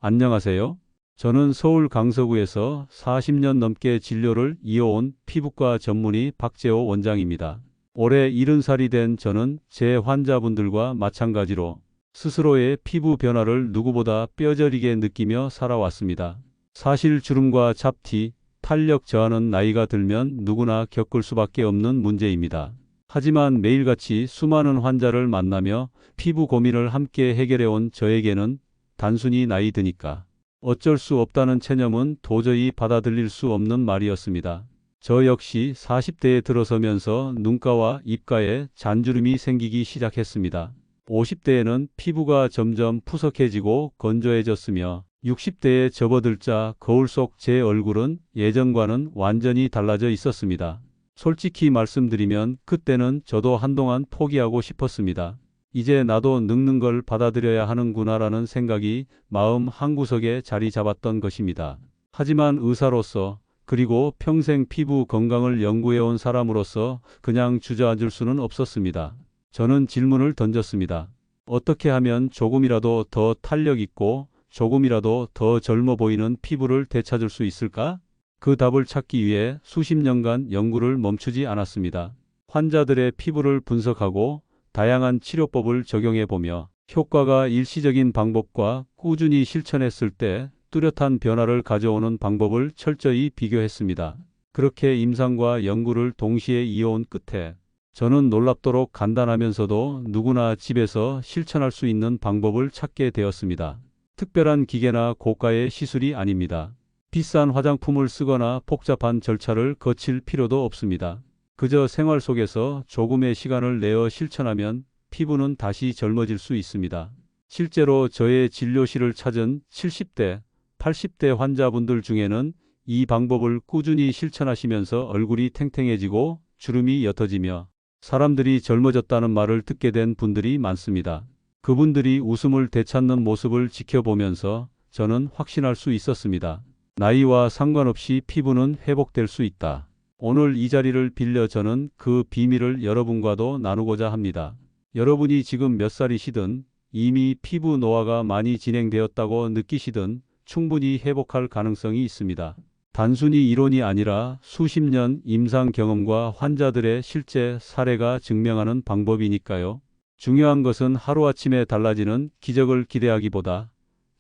안녕하세요. 저는 서울 강서구에서 40년 넘게 진료를 이어온 피부과 전문의 박재호 원장입니다. 올해 70살이 된 저는 제 환자분들과 마찬가지로 스스로의 피부 변화를 누구보다 뼈저리게 느끼며 살아왔습니다. 사실 주름과 잡티, 탄력 저하는 나이가 들면 누구나 겪을 수밖에 없는 문제입니다. 하지만 매일같이 수많은 환자를 만나며 피부 고민을 함께 해결해온 저에게는 단순히 나이 드니까 어쩔 수 없다는 체념은 도저히 받아들일 수 없는 말이었습니다. 저 역시 40대에 들어서면서 눈가와 입가에 잔주름이 생기기 시작했습니다. 50대에는 피부가 점점 푸석해지고 건조해졌으며 60대에 접어들자 거울 속 제 얼굴은 예전과는 완전히 달라져 있었습니다. 솔직히 말씀드리면 그때는 저도 한동안 포기하고 싶었습니다. 이제 나도 늙는 걸 받아들여야 하는구나라는 생각이 마음 한구석에 자리 잡았던 것입니다. 하지만 의사로서 그리고 평생 피부 건강을 연구해온 사람으로서 그냥 주저앉을 수는 없었습니다. 저는 질문을 던졌습니다. 어떻게 하면 조금이라도 더 탄력 있고 조금이라도 더 젊어 보이는 피부를 되찾을 수 있을까? 그 답을 찾기 위해 수십 년간 연구를 멈추지 않았습니다. 환자들의 피부를 분석하고 다양한 치료법을 적용해보며 효과가 일시적인 방법과 꾸준히 실천했을 때 뚜렷한 변화를 가져오는 방법을 철저히 비교했습니다. 그렇게 임상과 연구를 동시에 이어온 끝에 저는 놀랍도록 간단하면서도 누구나 집에서 실천할 수 있는 방법을 찾게 되었습니다. 특별한 기계나 고가의 시술이 아닙니다. 비싼 화장품을 쓰거나 복잡한 절차를 거칠 필요도 없습니다. 그저 생활 속에서 조금의 시간을 내어 실천하면 피부는 다시 젊어질 수 있습니다. 실제로 저의 진료실을 찾은 70대, 80대 환자분들 중에는 이 방법을 꾸준히 실천하시면서 얼굴이 탱탱해지고 주름이 옅어지며 사람들이 젊어졌다는 말을 듣게 된 분들이 많습니다. 그분들이 웃음을 되찾는 모습을 지켜보면서 저는 확신할 수 있었습니다. 나이와 상관없이 피부는 회복될 수 있다. 오늘 이 자리를 빌려 저는 그 비밀을 여러분과도 나누고자 합니다. 여러분이 지금 몇 살이시든 이미 피부 노화가 많이 진행되었다고 느끼시든 충분히 회복할 가능성이 있습니다. 단순히 이론이 아니라 수십 년 임상 경험과 환자들의 실제 사례가 증명하는 방법이니까요. 중요한 것은 하루아침에 달라지는 기적을 기대하기보다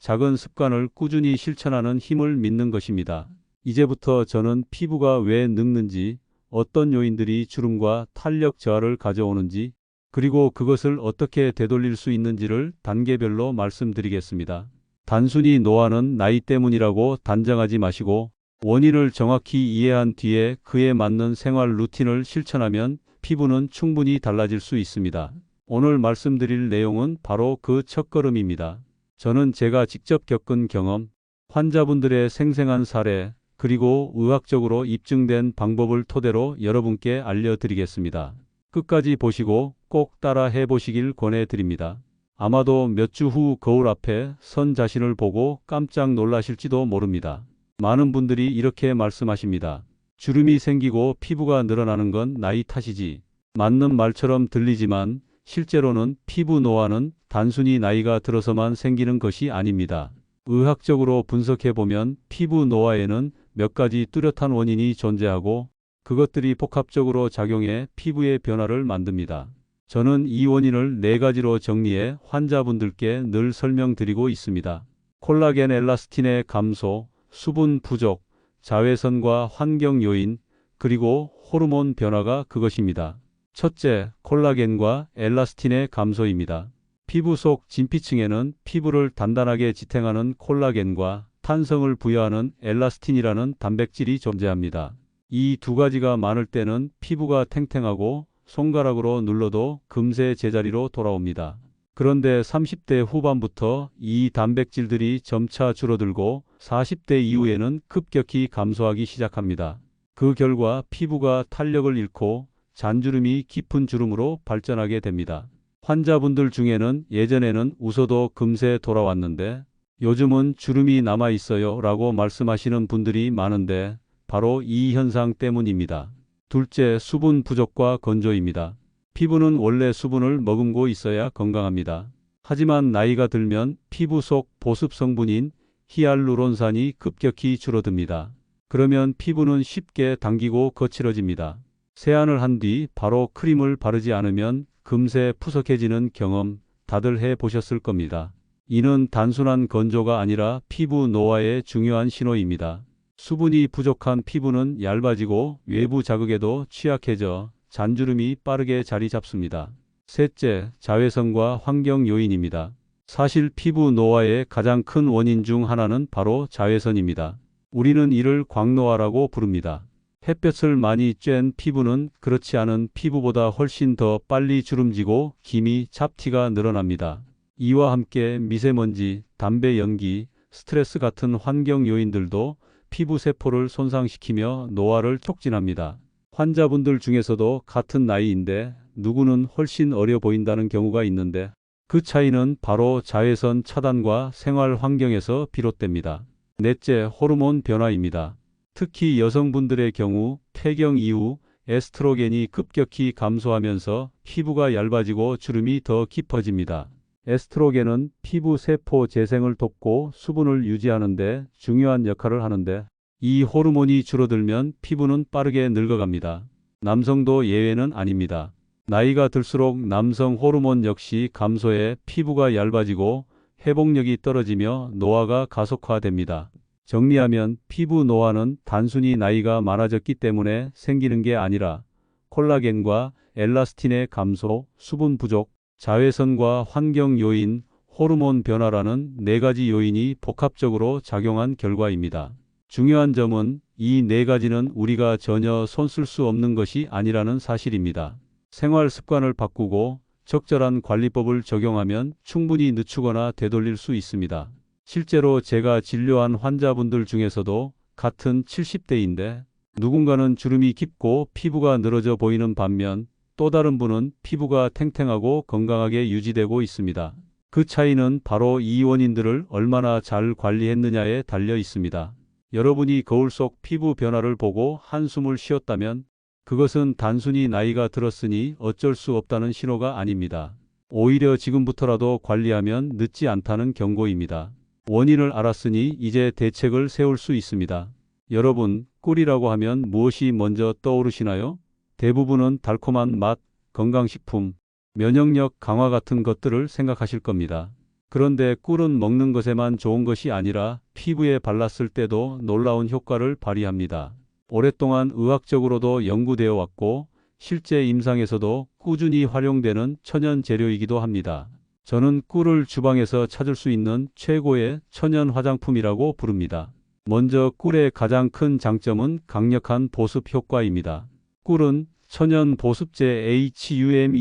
작은 습관을 꾸준히 실천하는 힘을 믿는 것입니다. 이제부터 저는 피부가 왜 늙는지, 어떤 요인들이 주름과 탄력 저하를 가져오는지, 그리고 그것을 어떻게 되돌릴 수 있는지를 단계별로 말씀드리겠습니다. 단순히 노화는 나이 때문이라고 단정하지 마시고 원인을 정확히 이해한 뒤에 그에 맞는 생활 루틴을 실천하면 피부는 충분히 달라질 수 있습니다. 오늘 말씀드릴 내용은 바로 그 첫걸음입니다. 저는 제가 직접 겪은 경험, 환자분들의 생생한 사례, 그리고 의학적으로 입증된 방법을 토대로 여러분께 알려드리겠습니다. 끝까지 보시고 꼭 따라 해보시길 권해드립니다. 아마도 몇 주 후 거울 앞에 선 자신을 보고 깜짝 놀라실지도 모릅니다. 많은 분들이 이렇게 말씀하십니다. 주름이 생기고 피부가 늘어나는 건 나이 탓이지. 맞는 말처럼 들리지만 실제로는 피부 노화는 단순히 나이가 들어서만 생기는 것이 아닙니다. 의학적으로 분석해보면 피부 노화에는 몇 가지 뚜렷한 원인이 존재하고 그것들이 복합적으로 작용해 피부의 변화를 만듭니다. 저는 이 원인을 4가지로 정리해 환자분들께 늘 설명드리고 있습니다. 콜라겐 엘라스틴의 감소, 수분 부족, 자외선과 환경 요인, 그리고 호르몬 변화가 그것입니다. 첫째, 콜라겐과 엘라스틴의 감소입니다. 피부 속 진피층에는 피부를 단단하게 지탱하는 콜라겐과 탄성을 부여하는 엘라스틴이라는 단백질이 존재합니다. 이 두 가지가 많을 때는 피부가 탱탱하고 손가락으로 눌러도 금세 제자리로 돌아옵니다. 그런데 30대 후반부터 이 단백질들이 점차 줄어들고 40대 이후에는 급격히 감소하기 시작합니다. 그 결과 피부가 탄력을 잃고 잔주름이 깊은 주름으로 발전하게 됩니다. 환자분들 중에는 예전에는 웃어도 금세 돌아왔는데 요즘은 주름이 남아있어요 라고 말씀하시는 분들이 많은데 바로 이 현상 때문입니다. 둘째, 수분 부족과 건조입니다. 피부는 원래 수분을 머금고 있어야 건강합니다. 하지만 나이가 들면 피부 속 보습 성분인 히알루론산이 급격히 줄어듭니다. 그러면 피부는 쉽게 당기고 거칠어집니다. 세안을 한 뒤 바로 크림을 바르지 않으면 금세 푸석해지는 경험 다들 해보셨을 겁니다. 이는 단순한 건조가 아니라 피부 노화의 중요한 신호입니다. 수분이 부족한 피부는 얇아지고 외부 자극에도 취약해져 잔주름이 빠르게 자리 잡습니다. 셋째, 자외선과 환경 요인입니다. 사실 피부 노화의 가장 큰 원인 중 하나는 바로 자외선입니다. 우리는 이를 광노화라고 부릅니다. 햇볕을 많이 쬐는 피부는 그렇지 않은 피부보다 훨씬 더 빨리 주름지고 기미, 잡티가 늘어납니다. 이와 함께 미세먼지, 담배 연기, 스트레스 같은 환경 요인들도 피부 세포를 손상시키며 노화를 촉진합니다. 환자분들 중에서도 같은 나이인데 누구는 훨씬 어려 보인다는 경우가 있는데 그 차이는 바로 자외선 차단과 생활 환경에서 비롯됩니다. 넷째, 호르몬 변화입니다. 특히 여성분들의 경우 폐경 이후 에스트로겐이 급격히 감소하면서 피부가 얇아지고 주름이 더 깊어집니다. 에스트로겐은 피부 세포 재생을 돕고 수분을 유지하는 데 중요한 역할을 하는데 이 호르몬이 줄어들면 피부는 빠르게 늙어갑니다. 남성도 예외는 아닙니다. 나이가 들수록 남성 호르몬 역시 감소해 피부가 얇아지고 회복력이 떨어지며 노화가 가속화됩니다. 정리하면 피부 노화는 단순히 나이가 많아졌기 때문에 생기는 게 아니라 콜라겐과 엘라스틴의 감소, 수분 부족, 자외선과 환경 요인, 호르몬 변화라는 네 가지 요인이 복합적으로 작용한 결과입니다. 중요한 점은 이 네 가지는 우리가 전혀 손쓸 수 없는 것이 아니라는 사실입니다. 생활 습관을 바꾸고 적절한 관리법을 적용하면 충분히 늦추거나 되돌릴 수 있습니다. 실제로 제가 진료한 환자분들 중에서도 같은 70대인데 누군가는 주름이 깊고 피부가 늘어져 보이는 반면 또 다른 분은 피부가 탱탱하고 건강하게 유지되고 있습니다. 그 차이는 바로 이 원인들을 얼마나 잘 관리했느냐에 달려 있습니다. 여러분이 거울 속 피부 변화를 보고 한숨을 쉬었다면 그것은 단순히 나이가 들었으니 어쩔 수 없다는 신호가 아닙니다. 오히려 지금부터라도 관리하면 늦지 않다는 경고입니다. 원인을 알았으니 이제 대책을 세울 수 있습니다. 여러분, 꿀이라고 하면 무엇이 먼저 떠오르시나요? 대부분은 달콤한 맛, 건강식품, 면역력 강화 같은 것들을 생각하실 겁니다. 그런데 꿀은 먹는 것에만 좋은 것이 아니라 피부에 발랐을 때도 놀라운 효과를 발휘합니다. 오랫동안 의학적으로도 연구되어 왔고 실제 임상에서도 꾸준히 활용되는 천연 재료이기도 합니다. 저는 꿀을 주방에서 찾을 수 있는 최고의 천연 화장품이라고 부릅니다. 먼저 꿀의 가장 큰 장점은 강력한 보습 효과입니다. 꿀은 천연 보습제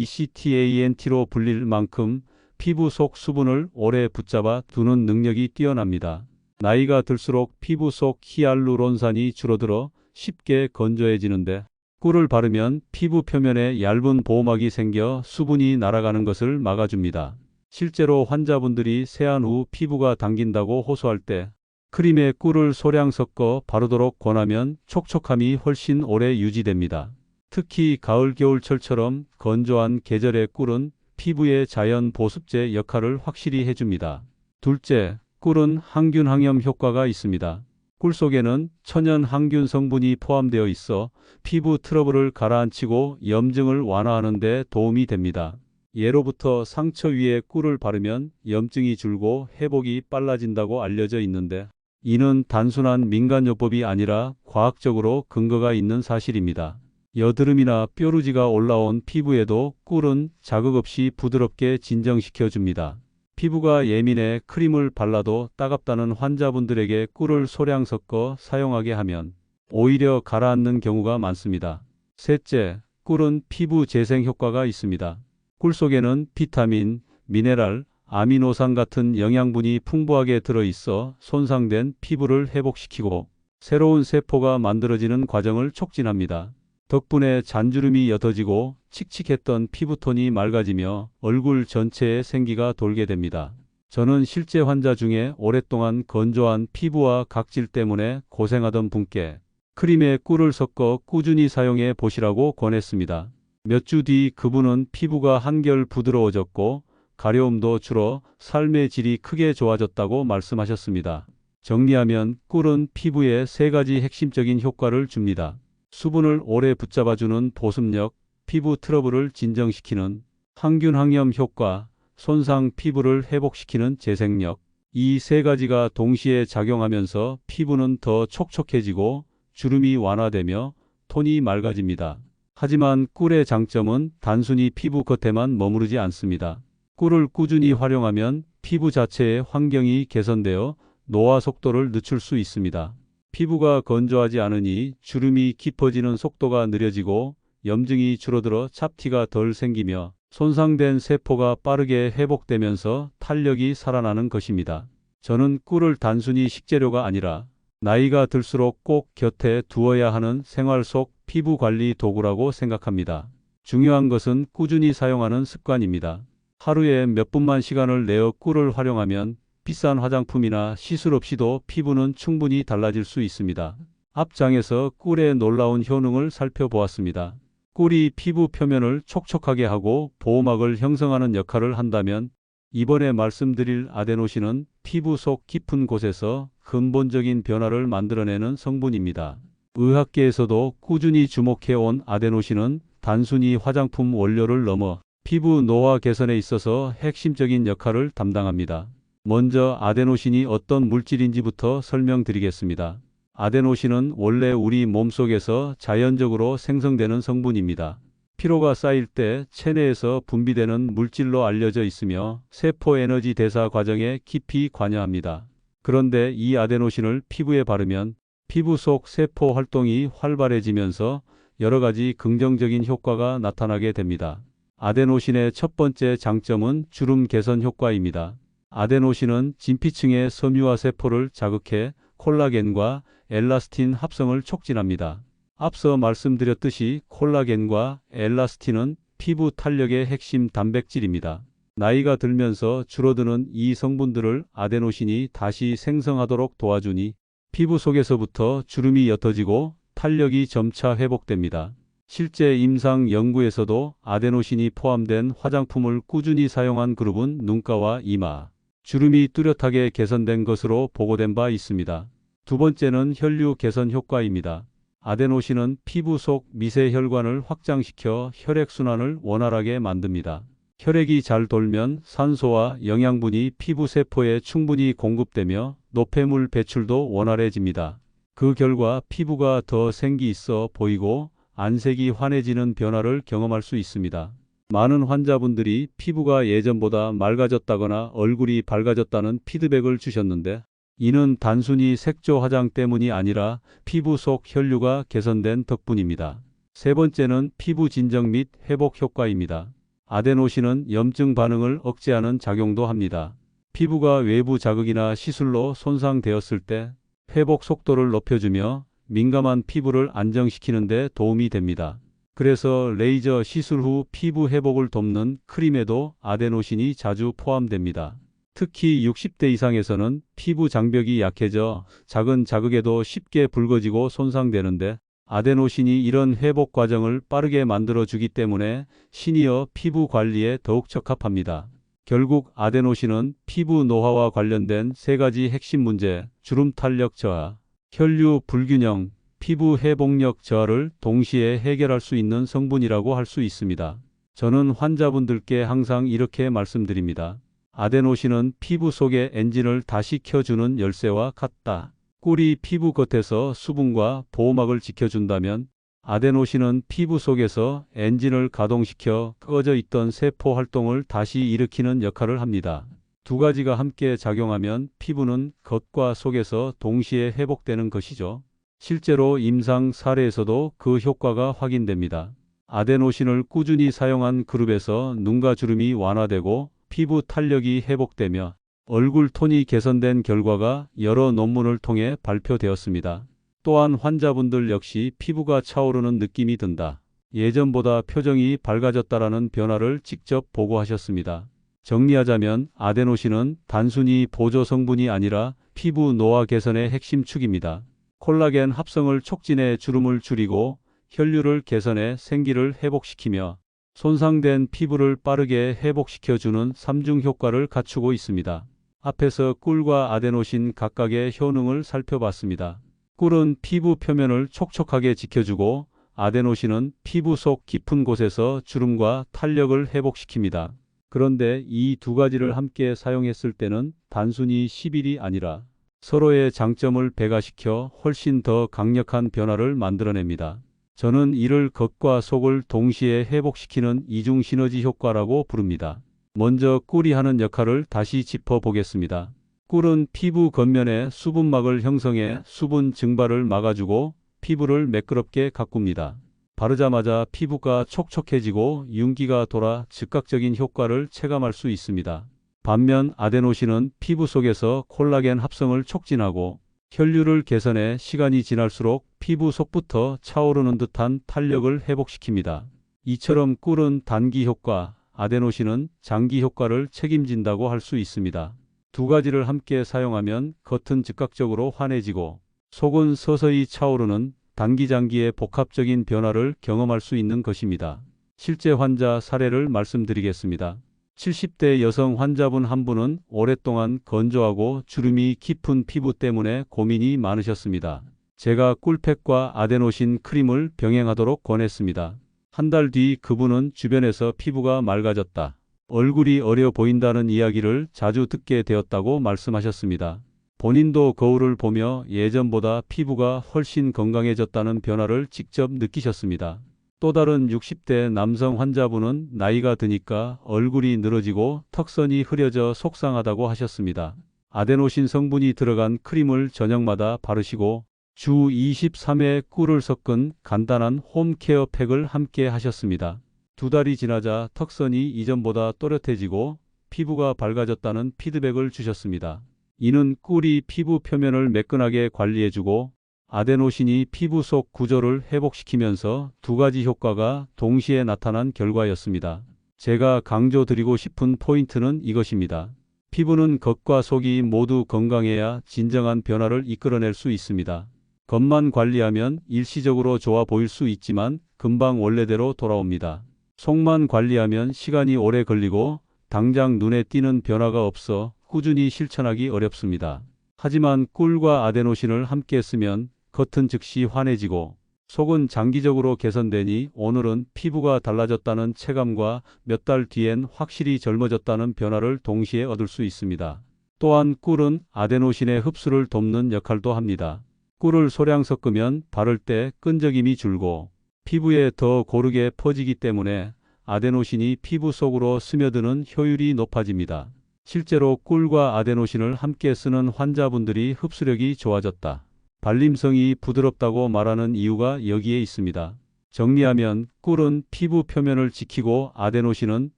HUMECTANT로 불릴 만큼 피부 속 수분을 오래 붙잡아 두는 능력이 뛰어납니다. 나이가 들수록 피부 속 히알루론산이 줄어들어 쉽게 건조해지는데 꿀을 바르면 피부 표면에 얇은 보호막이 생겨 수분이 날아가는 것을 막아줍니다. 실제로 환자분들이 세안 후 피부가 당긴다고 호소할 때 크림에 꿀을 소량 섞어 바르도록 권하면 촉촉함이 훨씬 오래 유지됩니다. 특히 가을 겨울철처럼 건조한 계절의 꿀은 피부의 자연 보습제 역할을 확실히 해줍니다. 둘째, 꿀은 항균 항염 효과가 있습니다. 꿀 속에는 천연 항균 성분이 포함되어 있어 피부 트러블을 가라앉히고 염증을 완화하는 데 도움이 됩니다. 예로부터 상처 위에 꿀을 바르면 염증이 줄고 회복이 빨라진다고 알려져 있는데 이는 단순한 민간요법이 아니라 과학적으로 근거가 있는 사실입니다. 여드름이나 뾰루지가 올라온 피부에도 꿀은 자극 없이 부드럽게 진정시켜 줍니다. 피부가 예민해 크림을 발라도 따갑다는 환자분들에게 꿀을 소량 섞어 사용하게 하면 오히려 가라앉는 경우가 많습니다. 셋째, 꿀은 피부 재생 효과가 있습니다. 꿀 속에는 비타민, 미네랄, 아미노산 같은 영양분이 풍부하게 들어있어 손상된 피부를 회복시키고 새로운 세포가 만들어지는 과정을 촉진합니다. 덕분에 잔주름이 옅어지고 칙칙했던 피부톤이 맑아지며 얼굴 전체에 생기가 돌게 됩니다. 저는 실제 환자 중에 오랫동안 건조한 피부와 각질 때문에 고생하던 분께 크림에 꿀을 섞어 꾸준히 사용해 보시라고 권했습니다. 몇 주 뒤 그분은 피부가 한결 부드러워졌고 가려움도 줄어 삶의 질이 크게 좋아졌다고 말씀하셨습니다. 정리하면 꿀은 피부에 세 가지 핵심적인 효과를 줍니다. 수분을 오래 붙잡아주는 보습력, 피부 트러블을 진정시키는 항균 항염 효과, 손상 피부를 회복시키는 재생력. 이 세 가지가 동시에 작용하면서 피부는 더 촉촉해지고 주름이 완화되며 톤이 맑아집니다. 하지만 꿀의 장점은 단순히 피부 겉에만 머무르지 않습니다. 꿀을 꾸준히 활용하면 피부 자체의 환경이 개선되어 노화 속도를 늦출 수 있습니다. 피부가 건조하지 않으니 주름이 깊어지는 속도가 느려지고 염증이 줄어들어 잡티가 덜 생기며 손상된 세포가 빠르게 회복되면서 탄력이 살아나는 것입니다. 저는 꿀을 단순히 식재료가 아니라 나이가 들수록 꼭 곁에 두어야 하는 생활 속 피부 관리 도구라고 생각합니다. 중요한 것은 꾸준히 사용하는 습관입니다. 하루에 몇 분만 시간을 내어 꿀을 활용하면 비싼 화장품이나 시술 없이도 피부는 충분히 달라질 수 있습니다. 앞장에서 꿀의 놀라운 효능을 살펴보았습니다. 꿀이 피부 표면을 촉촉하게 하고 보호막을 형성하는 역할을 한다면 이번에 말씀드릴 아데노신은 피부 속 깊은 곳에서 근본적인 변화를 만들어내는 성분입니다. 의학계에서도 꾸준히 주목해온 아데노신은 단순히 화장품 원료를 넘어 피부 노화 개선에 있어서 핵심적인 역할을 담당합니다. 먼저 아데노신이 어떤 물질인지부터 설명드리겠습니다. 아데노신은 원래 우리 몸속에서 자연적으로 생성되는 성분입니다. 피로가 쌓일 때 체내에서 분비되는 물질로 알려져 있으며 세포 에너지 대사 과정에 깊이 관여합니다. 그런데 이 아데노신을 피부에 바르면 피부 속 세포 활동이 활발해지면서 여러 가지 긍정적인 효과가 나타나게 됩니다. 아데노신의 첫 번째 장점은 주름 개선 효과입니다. 아데노신은 진피층의 섬유화 세포를 자극해 콜라겐과 엘라스틴 합성을 촉진합니다. 앞서 말씀드렸듯이 콜라겐과 엘라스틴은 피부 탄력의 핵심 단백질입니다. 나이가 들면서 줄어드는 이 성분들을 아데노신이 다시 생성하도록 도와주니 피부 속에서부터 주름이 옅어지고 탄력이 점차 회복됩니다. 실제 임상 연구에서도 아데노신이 포함된 화장품을 꾸준히 사용한 그룹은 눈가와 이마, 주름이 뚜렷하게 개선된 것으로 보고된 바 있습니다. 두 번째는 혈류 개선 효과입니다. 아데노신은 피부 속 미세혈관을 확장시켜 혈액순환을 원활하게 만듭니다. 혈액이 잘 돌면 산소와 영양분이 피부 세포에 충분히 공급되며 노폐물 배출도 원활해집니다. 그 결과 피부가 더 생기 있어 보이고 안색이 환해지는 변화를 경험할 수 있습니다. 많은 환자분들이 피부가 예전보다 맑아졌다거나 얼굴이 밝아졌다는 피드백을 주셨는데 이는 단순히 색조 화장 때문이 아니라 피부 속 혈류가 개선된 덕분입니다. 세 번째는 피부 진정 및 회복 효과입니다. 아데노신은 염증 반응을 억제하는 작용도 합니다. 피부가 외부 자극이나 시술로 손상되었을 때 회복 속도를 높여주며 민감한 피부를 안정시키는 데 도움이 됩니다. 그래서 레이저 시술 후 피부 회복을 돕는 크림에도 아데노신이 자주 포함됩니다. 특히 60대 이상에서는 피부 장벽이 약해져 작은 자극에도 쉽게 붉어지고 손상되는데 아데노신이 이런 회복 과정을 빠르게 만들어주기 때문에 시니어 피부 관리에 더욱 적합합니다. 결국 아데노신은 피부 노화와 관련된 세 가지 핵심 문제, 주름 탄력 저하, 혈류 불균형, 피부 회복력 저하를 동시에 해결할 수 있는 성분이라고 할 수 있습니다. 저는 환자분들께 항상 이렇게 말씀드립니다. 아데노신은 피부 속의 엔진을 다시 켜주는 열쇠와 같다. 꿀이 피부 겉에서 수분과 보호막을 지켜준다면 아데노신은 피부 속에서 엔진을 가동시켜 꺼져 있던 세포 활동을 다시 일으키는 역할을 합니다. 두 가지가 함께 작용하면 피부는 겉과 속에서 동시에 회복되는 것이죠. 실제로 임상 사례에서도 그 효과가 확인됩니다. 아데노신을 꾸준히 사용한 그룹에서 눈가 주름이 완화되고 피부 탄력이 회복되며 얼굴 톤이 개선된 결과가 여러 논문을 통해 발표되었습니다. 또한 환자분들 역시 피부가 차오르는 느낌이 든다. 예전보다 표정이 밝아졌다라는 변화를 직접 보고하셨습니다. 정리하자면 아데노신은 단순히 보조 성분이 아니라 피부 노화 개선의 핵심 축입니다. 콜라겐 합성을 촉진해 주름을 줄이고 혈류를 개선해 생기를 회복시키며 손상된 피부를 빠르게 회복시켜주는 3중 효과를 갖추고 있습니다. 앞에서 꿀과 아데노신 각각의 효능을 살펴봤습니다. 꿀은 피부 표면을 촉촉하게 지켜주고 아데노신은 피부 속 깊은 곳에서 주름과 탄력을 회복시킵니다. 그런데 이 두 가지를 함께 사용했을 때는 단순히 10일이 아니라 서로의 장점을 배가시켜 훨씬 더 강력한 변화를 만들어냅니다. 저는 이를 겉과 속을 동시에 회복시키는 이중 시너지 효과라고 부릅니다. 먼저 꿀이 하는 역할을 다시 짚어보겠습니다. 꿀은 피부 겉면에 수분막을 형성해 수분 증발을 막아주고 피부를 매끄럽게 가꿉니다. 바르자마자 피부가 촉촉해지고 윤기가 돌아 즉각적인 효과를 체감할 수 있습니다. 반면 아데노신은 피부 속에서 콜라겐 합성을 촉진하고 혈류를 개선해 시간이 지날수록 피부 속부터 차오르는 듯한 탄력을 회복시킵니다. 이처럼 꿀은 단기 효과, 아데노신은 장기 효과를 책임진다고 할 수 있습니다. 두 가지를 함께 사용하면 겉은 즉각적으로 환해지고 속은 서서히 차오르는 단기장기의 복합적인 변화를 경험할 수 있는 것입니다. 실제 환자 사례를 말씀드리겠습니다. 70대 여성 환자분 한 분은 오랫동안 건조하고 주름이 깊은 피부 때문에 고민이 많으셨습니다. 제가 꿀팩과 아데노신 크림을 병행하도록 권했습니다. 한 달 뒤 그분은 주변에서 피부가 맑아졌다, 얼굴이 어려 보인다는 이야기를 자주 듣게 되었다고 말씀하셨습니다. 본인도 거울을 보며 예전보다 피부가 훨씬 건강해졌다는 변화를 직접 느끼셨습니다. 또 다른 60대 남성 환자분은 나이가 드니까 얼굴이 늘어지고 턱선이 흐려져 속상하다고 하셨습니다. 아데노신 성분이 들어간 크림을 저녁마다 바르시고 주 23회 꿀을 섞은 간단한 홈케어 팩을 함께 하셨습니다. 두 달이 지나자 턱선이 이전보다 또렷해지고 피부가 밝아졌다는 피드백을 주셨습니다. 이는 꿀이 피부 표면을 매끈하게 관리해주고 아데노신이 피부 속 구조를 회복시키면서 두 가지 효과가 동시에 나타난 결과였습니다. 제가 강조드리고 싶은 포인트는 이것입니다. 피부는 겉과 속이 모두 건강해야 진정한 변화를 이끌어낼 수 있습니다. 겉만 관리하면 일시적으로 좋아 보일 수 있지만 금방 원래대로 돌아옵니다. 속만 관리하면 시간이 오래 걸리고 당장 눈에 띄는 변화가 없어 꾸준히 실천하기 어렵습니다. 하지만 꿀과 아데노신을 함께 쓰면 겉은 즉시 환해지고 속은 장기적으로 개선되니 오늘은 피부가 달라졌다는 체감과 몇 달 뒤엔 확실히 젊어졌다는 변화를 동시에 얻을 수 있습니다. 또한 꿀은 아데노신의 흡수를 돕는 역할도 합니다. 꿀을 소량 섞으면 바를 때 끈적임이 줄고 피부에 더 고르게 퍼지기 때문에 아데노신이 피부 속으로 스며드는 효율이 높아집니다. 실제로 꿀과 아데노신을 함께 쓰는 환자분들이 흡수력이 좋아졌다, 발림성이 부드럽다고 말하는 이유가 여기에 있습니다. 정리하면 꿀은 피부 표면을 지키고 아데노신은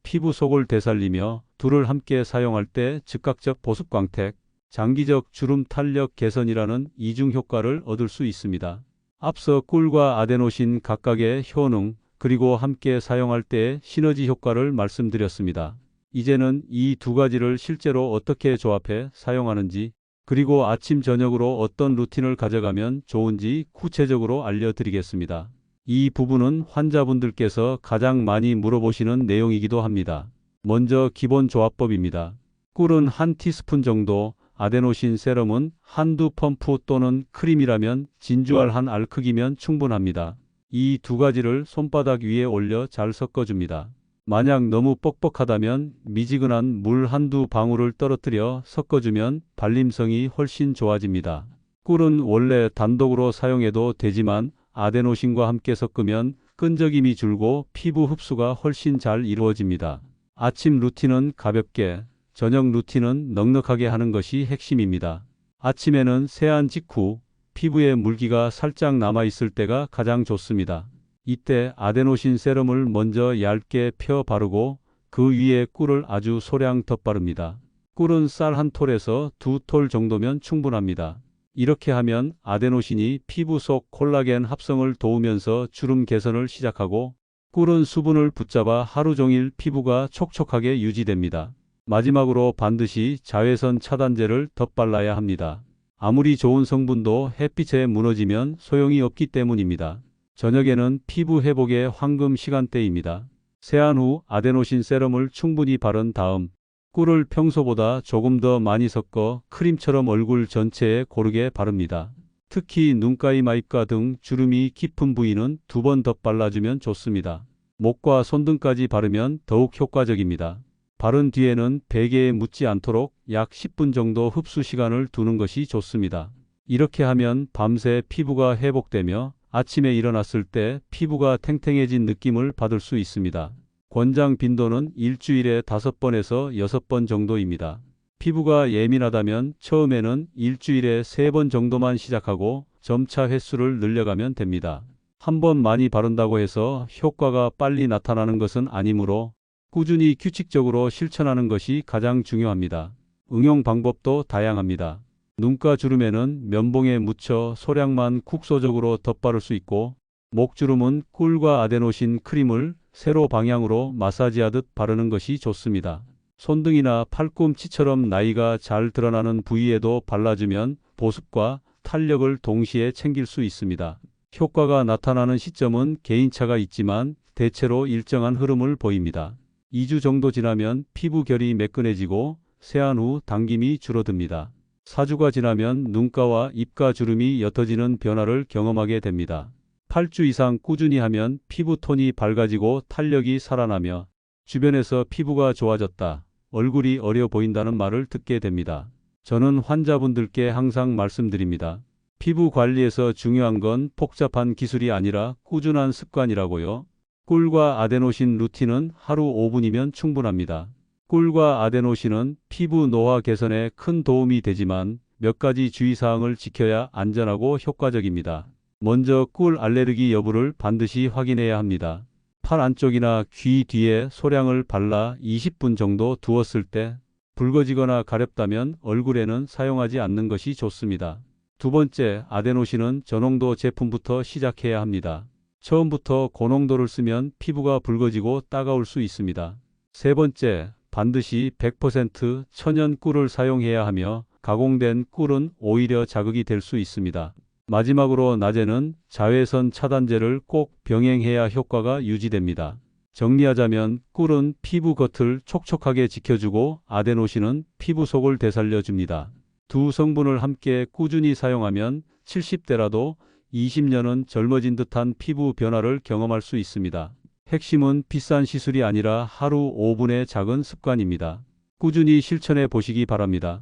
피부 속을 되살리며 둘을 함께 사용할 때 즉각적 보습 광택, 장기적 주름 탄력 개선이라는 이중 효과를 얻을 수 있습니다. 앞서 꿀과 아데노신 각각의 효능 그리고 함께 사용할 때의 시너지 효과를 말씀드렸습니다. 이제는 이 두 가지를 실제로 어떻게 조합해 사용하는지 그리고 아침 저녁으로 어떤 루틴을 가져가면 좋은지 구체적으로 알려드리겠습니다. 이 부분은 환자분들께서 가장 많이 물어보시는 내용이기도 합니다. 먼저 기본 조합법입니다. 꿀은 한 티스푼 정도, 아데노신 세럼은 한두 펌프 또는 크림이라면 진주알 한 알 크기면 충분합니다. 이 두 가지를 손바닥 위에 올려 잘 섞어줍니다. 만약 너무 뻑뻑하다면 미지근한 물 한두 방울을 떨어뜨려 섞어주면 발림성이 훨씬 좋아집니다. 꿀은 원래 단독으로 사용해도 되지만 아데노신과 함께 섞으면 끈적임이 줄고 피부 흡수가 훨씬 잘 이루어집니다. 아침 루틴은 가볍게, 저녁 루틴은 넉넉하게 하는 것이 핵심입니다. 아침에는 세안 직후 피부에 물기가 살짝 남아있을 때가 가장 좋습니다. 이때 아데노신 세럼을 먼저 얇게 펴 바르고 그 위에 꿀을 아주 소량 덧바릅니다. 꿀은 쌀 한 톨에서 두 톨 정도면 충분합니다. 이렇게 하면 아데노신이 피부 속 콜라겐 합성을 도우면서 주름 개선을 시작하고 꿀은 수분을 붙잡아 하루 종일 피부가 촉촉하게 유지됩니다. 마지막으로 반드시 자외선 차단제를 덧발라야 합니다. 아무리 좋은 성분도 햇빛에 무너지면 소용이 없기 때문입니다. 저녁에는 피부 회복의 황금 시간대입니다. 세안 후 아데노신 세럼을 충분히 바른 다음 꿀을 평소보다 조금 더 많이 섞어 크림처럼 얼굴 전체에 고르게 바릅니다. 특히 눈가, 이마, 입가 등 주름이 깊은 부위는 2번 더 발라주면 좋습니다. 목과 손등까지 바르면 더욱 효과적입니다. 바른 뒤에는 베개에 묻지 않도록 약 10분 정도 흡수 시간을 두는 것이 좋습니다. 이렇게 하면 밤새 피부가 회복되며 아침에 일어났을 때 피부가 탱탱해진 느낌을 받을 수 있습니다. 권장 빈도는 일주일에 5번에서 6번 정도입니다. 피부가 예민하다면 처음에는 일주일에 3번 정도만 시작하고 점차 횟수를 늘려가면 됩니다. 한 번 많이 바른다고 해서 효과가 빨리 나타나는 것은 아니므로 꾸준히 규칙적으로 실천하는 것이 가장 중요합니다. 응용 방법도 다양합니다. 눈가 주름에는 면봉에 묻혀 소량만 국소적으로 덧바를 수 있고, 목주름은 꿀과 아데노신 크림을 세로 방향으로 마사지하듯 바르는 것이 좋습니다. 손등이나 팔꿈치처럼 나이가 잘 드러나는 부위에도 발라주면 보습과 탄력을 동시에 챙길 수 있습니다. 효과가 나타나는 시점은 개인차가 있지만 대체로 일정한 흐름을 보입니다. 2주 정도 지나면 피부 결이 매끈해지고 세안 후 당김이 줄어듭니다. 4주가 지나면 눈가와 입가 주름이 옅어지는 변화를 경험하게 됩니다. 8주 이상 꾸준히 하면 피부톤이 밝아지고 탄력이 살아나며 주변에서 피부가 좋아졌다, 얼굴이 어려 보인다는 말을 듣게 됩니다. 저는 환자분들께 항상 말씀드립니다. 피부 관리에서 중요한 건 복잡한 기술이 아니라 꾸준한 습관이라고요. 꿀과 아데노신 루틴은 하루 5분이면 충분합니다. 꿀과 아데노신은 피부 노화 개선에 큰 도움이 되지만 몇 가지 주의사항을 지켜야 안전하고 효과적입니다. 먼저 꿀 알레르기 여부를 반드시 확인해야 합니다. 팔 안쪽이나 귀 뒤에 소량을 발라 20분 정도 두었을 때 붉어지거나 가렵다면 얼굴에는 사용하지 않는 것이 좋습니다. 두 번째, 아데노신은 저농도 제품부터 시작해야 합니다. 처음부터 고농도를 쓰면 피부가 붉어지고 따가울 수 있습니다. 세 번째, 반드시 100% 천연 꿀을 사용해야 하며 가공된 꿀은 오히려 자극이 될 수 있습니다. 마지막으로 낮에는 자외선 차단제를 꼭 병행해야 효과가 유지됩니다. 정리하자면 꿀은 피부 겉을 촉촉하게 지켜주고 아데노신은 피부 속을 되살려줍니다. 두 성분을 함께 꾸준히 사용하면 70대라도 20년은 젊어진 듯한 피부 변화를 경험할 수 있습니다. 핵심은 비싼 시술이 아니라 하루 5분의 작은 습관입니다. 꾸준히 실천해 보시기 바랍니다.